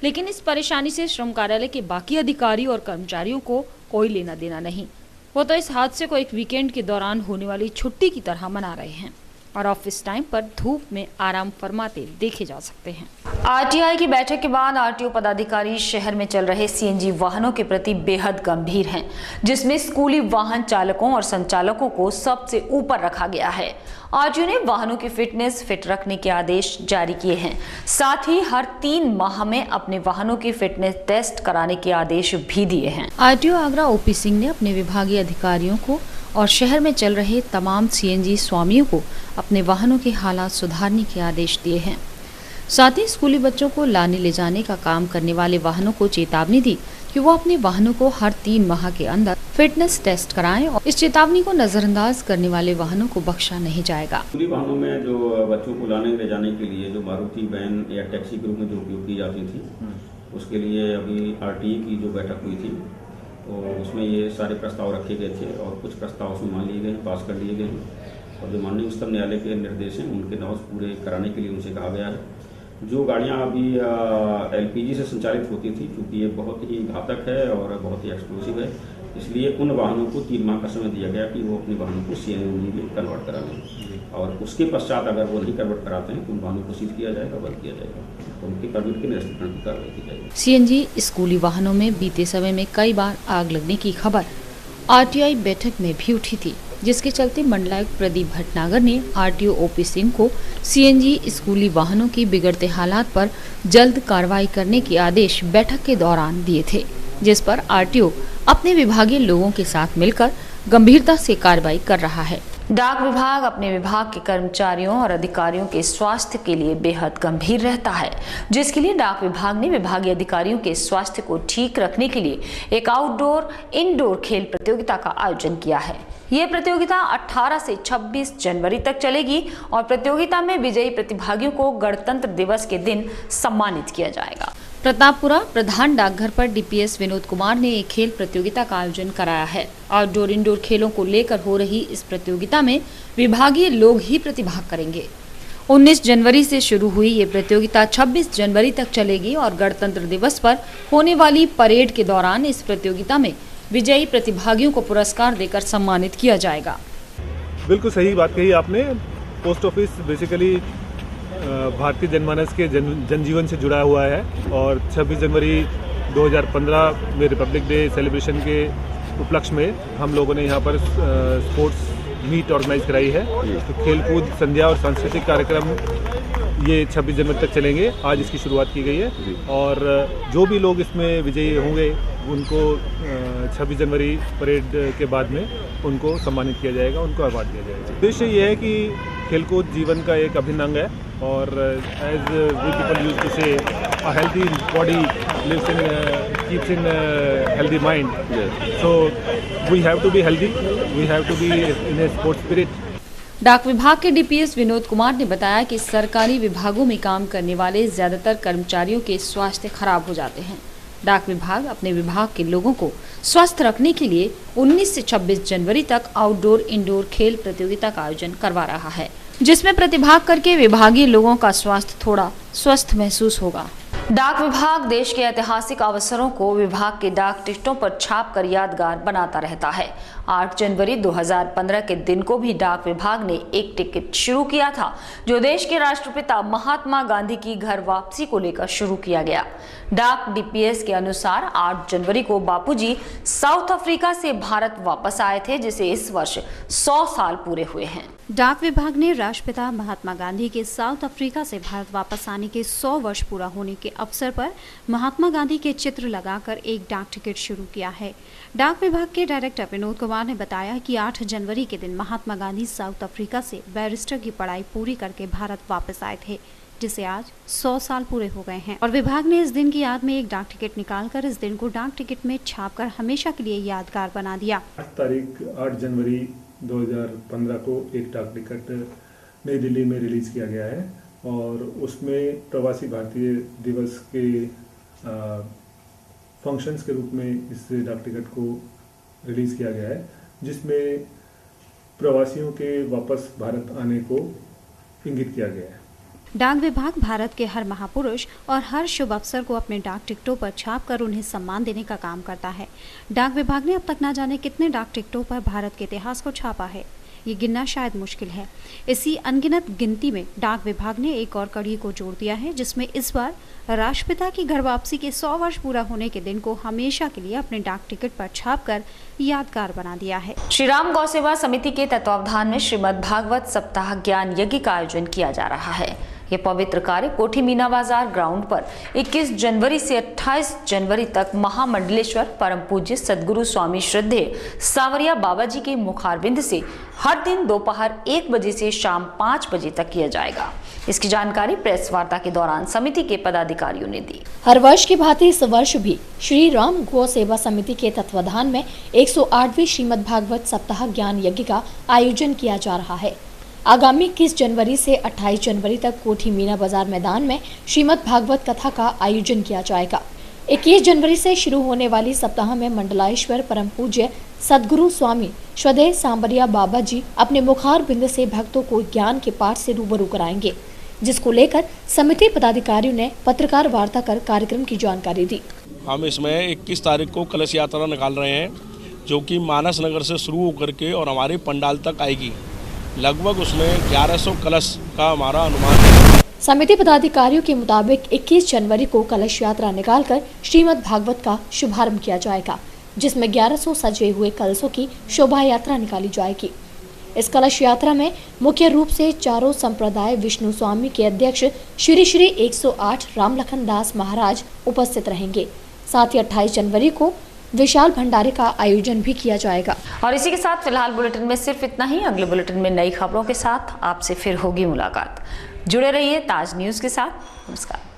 लेकिन इस परेशानी से श्रम कार्यालय के बाकी अधिकारी और कर्मचारियों को कोई लेना देना नहीं। वो तो इस हादसे को एक वीकेंड के दौरान होने वाली छुट्टी की तरह मना रहे हैं और ऑफिस टाइम पर धूप में आराम फरमाते देखे जा सकते हैं। आरटीआई की बैठक के बाद आरटीओ पदाधिकारी शहर में चल रहे सीएनजी वाहनों के प्रति बेहद गंभीर हैं, जिसमें स्कूली वाहन चालकों और संचालकों को सबसे ऊपर रखा गया है। आरटीओ ने वाहनों की फिटनेस फिट रखने के आदेश जारी किए हैं। साथ ही हर 3 माह में अपने वाहनों की फिटनेस टेस्ट कराने के आदेश भी दिए हैं। आरटीओ आगरा ओपी सिंह ने अपने विभागीय अधिकारियों को और शहर में चल रहे तमाम सीएनजी स्वामियों को अपने वाहनों के हालात सुधारने के आदेश दिए हैं। साथ ही स्कूली बच्चों को लाने ले जाने का काम करने वाले वाहनों को चेतावनी दी कि वो अपने वाहनों को हर 3 माह के अंदर फिटनेस टेस्ट कराएं और इस चेतावनी को नजरअंदाज करने वाले वाहनों को बख्शा नहीं जाएगा। स्कूली वाहनों में जो बच्चों को लाने ले जाने के लिए जो मारुति वैन या टैक्सी के रूप में जो उपयोग की जाती थी, उसके लिए अभी आरटीई की जो बैठक हुई थी तो उसमें ये सारे प्रस्ताव रखे गए थे और कुछ प्रस्ताव उसमें मान लिए गए, पास कर लिए गए हैं और जो माननीय उच्चतम न्यायालय के निर्देश हैं उनके नॉर्म्स पूरे कराने के लिए उनसे कहा गया है। जो गाड़ियां अभी एलपीजी से संचालित होती थी, क्योंकि ये बहुत ही घातक है और बहुत ही एक्सप्लोसिव है, इसलिए उन वाहनों को 3 माह का समय दिया गया कि वो अपने वाहनों को सीएनजी में कन्वर्ट करा लें और उसके पश्चात अगर वो नहीं कन्वर्ट कराते हैं तो उन वाहनों को सीज किया जाएगा, बंद किया जाएगा, तो उनके परमिट के निरस्तीकरण की कार्रवाई की जाएगी। सीएनजी स्कूली वाहनों में बीते समय में कई बार आग लगने की खबर आरटीआई बैठक में भी उठी थी, जिसके चलते मंडलायुक्त प्रदीप भटनागर ने आरटीओ ओपी सिंह को सीएनजी स्कूली वाहनों की बिगड़ते हालात पर जल्द कार्रवाई करने के आदेश बैठक के दौरान दिए थे, जिस पर आरटीओ अपने विभागीय लोगों के साथ मिलकर गंभीरता से कार्रवाई कर रहा है। डाक विभाग अपने विभाग के कर्मचारियों और अधिकारियों के स्वास्थ्य के लिए बेहद गंभीर रहता है, जिसके लिए डाक विभाग ने विभागीय अधिकारियों के स्वास्थ्य को ठीक रखने के लिए एक आउटडोर इंडोर खेल प्रतियोगिता का आयोजन किया है। ये प्रतियोगिता 18 से 26 जनवरी तक चलेगी और प्रतियोगिता में विजयी प्रतिभागियों को गणतंत्र दिवस के दिन सम्मानित किया जाएगा। प्रतापपुरा प्रधान डाकघर पर डीपीएस विनोद कुमार ने एक खेल प्रतियोगिता का आयोजन कराया है। आउटडोर इंडोर खेलों को लेकर हो रही इस प्रतियोगिता में विभागीय लोग ही प्रतिभाग करेंगे। 19 जनवरी से शुरू हुई ये प्रतियोगिता 26 जनवरी तक चलेगी और गणतंत्र दिवस पर होने वाली परेड के दौरान इस प्रतियोगिता में विजयी प्रतिभागियों को पुरस्कार देकर सम्मानित किया जाएगा। बिल्कुल सही बात कही आपने। पोस्ट ऑफिस बेसिकली भारतीय जनमानस के जनजीवन से जुड़ा हुआ है और 26 जनवरी 2015 में रिपब्लिक डे सेलिब्रेशन के उपलक्ष्य में हम लोगों ने यहाँ पर स्पोर्ट्स मीट ऑर्गेनाइज कराई है। तो खेलकूद संध्या और सांस्कृतिक कार्यक्रम ये 26 जनवरी तक चलेंगे। आज इसकी शुरुआत की गई है और जो भी लोग इसमें विजयी होंगे उनको 26 जनवरी परेड के बाद में उनको सम्मानित किया जाएगा, उनको अवार्ड दिया जाएगा। उद्देश्य ये है कि खेलकूद जीवन का एक अभिन्न अंग है और as we people use to say a healthy body lives in keeps in healthy mind, so we have to be healthy, we have to be in a sports spirit. डाक विभाग के डीपीएस विनोद कुमार ने बताया कि सरकारी विभागों में काम करने वाले ज्यादातर कर्मचारियों के स्वास्थ्य खराब हो जाते हैं। डाक विभाग अपने विभाग के लोगों को स्वस्थ रखने के लिए 19 से 26 जनवरी तक आउटडोर इंडोर खेल प्रतियोगिता का आयोजन करवा रहा है, जिसमें प्रतिभाग करके विभागीय लोगों का स्वास्थ्य थोड़ा स्वस्थ महसूस होगा। डाक विभाग देश के ऐतिहासिक अवसरों को विभाग के डाक टिकटों पर छापकर यादगार बनाता रहता है। 8 जनवरी 2015 के दिन को भी डाक विभाग ने एक टिकट शुरू किया था, जो देश के राष्ट्रपिता महात्मा गांधी की घर वापसी को लेकर शुरू किया गया। डाक डीपीएस के अनुसार 8 जनवरी को बापूजी साउथ अफ्रीका से भारत वापस आए थे, जिसे इस वर्ष 100 साल पूरे हुए हैं। डाक विभाग ने राष्ट्रपिता महात्मा गांधी के साउथ अफ्रीका से भारत वापस आने के 100 वर्ष पूरा होने के अवसर पर महात्मा गांधी के चित्र लगाकर एक डाक टिकट शुरू किया है। डाक विभाग के डायरेक्टर विनोद कुमार ने बताया कि 8 जनवरी के दिन महात्मा गांधी साउथ अफ्रीका से बैरिस्टर की पढ़ाई पूरी करके भारत वापस आए थे, जिसे आज 100 साल पूरे हो गए हैं और विभाग ने इस दिन की याद में एक डाक टिकट निकालकर इस दिन को डाक टिकट में छापकर हमेशा के लिए यादगार बना दिया। 8 जनवरी 2015 को एक डाक टिकट नई दिल्ली में रिलीज किया गया है और उसमें प्रवासी भारतीय दिवस के फंक्शंस के रूप में इस डाक टिकट को रिलीज किया गया है, जिसमें प्रवासियों के वापस भारत आने को इंगित किया गया है। डाक विभाग भारत के हर महापुरुष और हर शुभ अवसर को अपने डाक टिकटों पर छापकर उन्हें सम्मान देने का काम करता है। डाक विभाग ने अब तक न जाने कितने डाक टिकटों पर भारत के इतिहास को छापा है, ये गिनना शायद मुश्किल है। इसी अनगिनत गिनती में डाक विभाग ने एक और कड़ी को जोड़ दिया है, जिसमें इस बार राष्ट्रपिता की घर वापसी के 100 वर्ष पूरा होने के दिन को हमेशा के लिए अपने डाक टिकट पर छापकर यादगार बना दिया है। श्री राम गौ सेवा समिति के तत्वावधान में श्रीमद् भागवत सप्ताह ज्ञान यज्ञ का आयोजन किया जा रहा है। ये पवित्र कार्य कोठी मीना बाजार ग्राउंड पर 21 जनवरी से 28 जनवरी तक महामंडलेश्वर परम पूज्य सद्गुरु स्वामी श्रद्धेय सांवरिया बाबा जी के मुखारविंद से हर दिन दोपहर 1 बजे से शाम 5 बजे तक किया जाएगा। इसकी जानकारी प्रेस वार्ता के दौरान समिति के पदाधिकारियों ने दी। हर वर्ष की भांति इस वर्ष भी श्री राम गौ सेवा समिति के तत्वाधान में 108वीं श्रीमद् भागवत सप्ताह ज्ञान यज्ञ का आयोजन किया जा रहा है। आगामी 21 जनवरी से 28 जनवरी तक कोठी मीना बाजार मैदान में श्रीमद् भागवत कथा का आयोजन किया जाएगा। 21 जनवरी से शुरू होने वाली सप्ताह में मंडलाईश्वर परम पूज्य सद्गुरु स्वामी श्रद्धेय सांवरिया बाबा जी अपने मुखार बिंद से भक्तों को ज्ञान के पाठ से रूबरू कराएंगे, जिसको लेकर समिति पदाधिकारियों ने पत्रकार वार्ता कर कार्यक्रम की जानकारी दी। हम इसमें 21 तारीख को कलश यात्रा निकाल रहे हैं, जो कि मानस नगर से शुरू होकर के और हमारे पंडाल तक आएगी। लगभग उसमें 1100 कलश का हमारा अनुमान है। समिति पदाधिकारियों के मुताबिक 21 जनवरी को कलश यात्रा निकालकर श्रीमद् भागवत का शुभारंभ किया जाएगा, जिसमें 1100 सजे हुए कलशों की शोभा यात्रा निकाली जाएगी। इस कलश यात्रा में मुख्य रूप से चारों संप्रदाय विष्णु स्वामी के अध्यक्ष श्री श्री 108 रामलखन दास महाराज उपस्थित रहेंगे। साथ ही 28 जनवरी को विशाल भंडारे का आयोजन भी किया जाएगा। और इसी के साथ फिलहाल बुलेटिन में सिर्फ इतना ही। अगले बुलेटिन में नई खबरों के साथ आपसे फिर होगी मुलाकात। जुड़े रहिए ताज न्यूज के साथ। नमस्कार।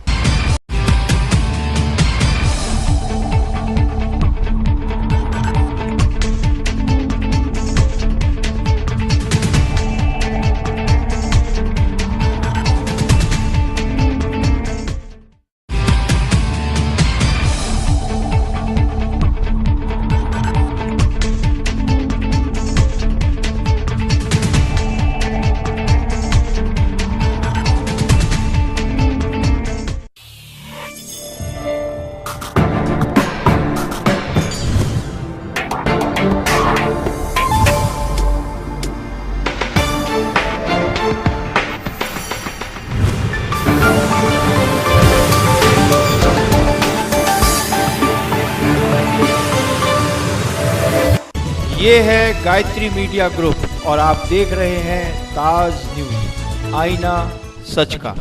ये है गायत्री मीडिया ग्रुप और आप देख रहे हैं ताज न्यूज, आईना सच का।